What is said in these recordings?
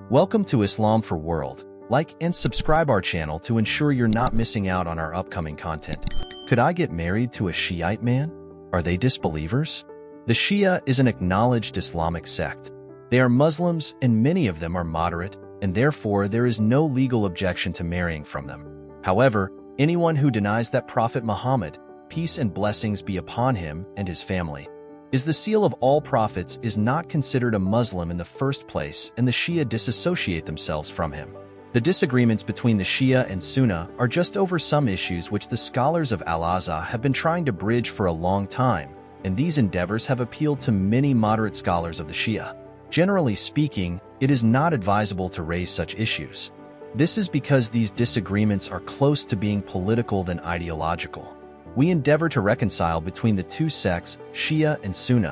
Welcome to Islam for World. Like and subscribe our channel to ensure you're not missing out on our upcoming content. Could I get married to a Shiite man? Are they disbelievers? The Shia is an acknowledged Islamic sect. They are Muslims and many of them are moderate, and therefore there is no legal objection to marrying from them. However, anyone who denies that Prophet Muhammad, peace and blessings be upon him and his family, is the seal of all prophets is not considered a Muslim in the first place, and the Shia disassociate themselves from him. The disagreements between the Shia and Sunni are just over some issues which the scholars of Al-Azhar have been trying to bridge for a long time, and these endeavors have appealed to many moderate scholars of the Shia. Generally speaking, it is not advisable to raise such issues. This is because these disagreements are close to being political than ideological. We endeavor to reconcile between the two sects, Shia and Sunni.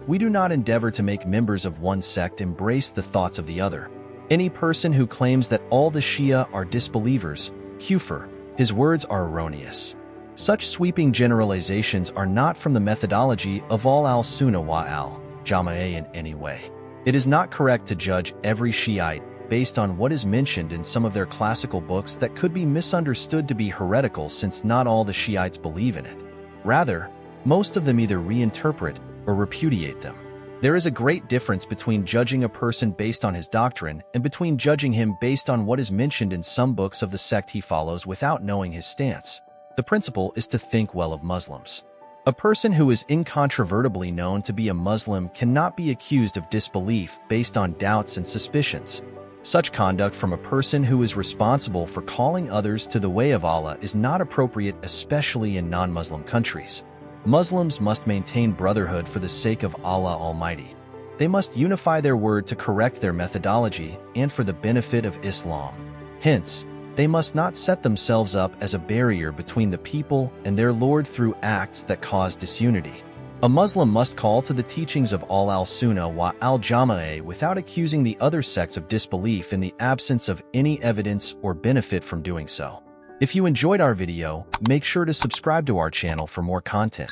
We do not endeavor to make members of one sect embrace the thoughts of the other. Any person who claims that all the Shia are disbelievers, kufr, his words are erroneous. Such sweeping generalizations are not from the methodology of all al-Sunna wa al-Jama'ah in any way. It is not correct to judge every Shiite based on what is mentioned in some of their classical books that could be misunderstood to be heretical, since not all the Shiites believe in it. Rather, most of them either reinterpret or repudiate them. There is a great difference between judging a person based on his doctrine and between judging him based on what is mentioned in some books of the sect he follows without knowing his stance. The principle is to think well of Muslims. A person who is incontrovertibly known to be a Muslim cannot be accused of disbelief based on doubts and suspicions. Such conduct from a person who is responsible for calling others to the way of Allah is not appropriate, especially in non-Muslim countries. Muslims must maintain brotherhood for the sake of Allah Almighty. They must unify their word to correct their methodology and for the benefit of Islam. Hence, they must not set themselves up as a barrier between the people and their Lord through acts that cause disunity. A Muslim must call to the teachings of all al-Sunna wa al-Jama'ah without accusing the other sects of disbelief in the absence of any evidence or benefit from doing so. If you enjoyed our video, make sure to subscribe to our channel for more content.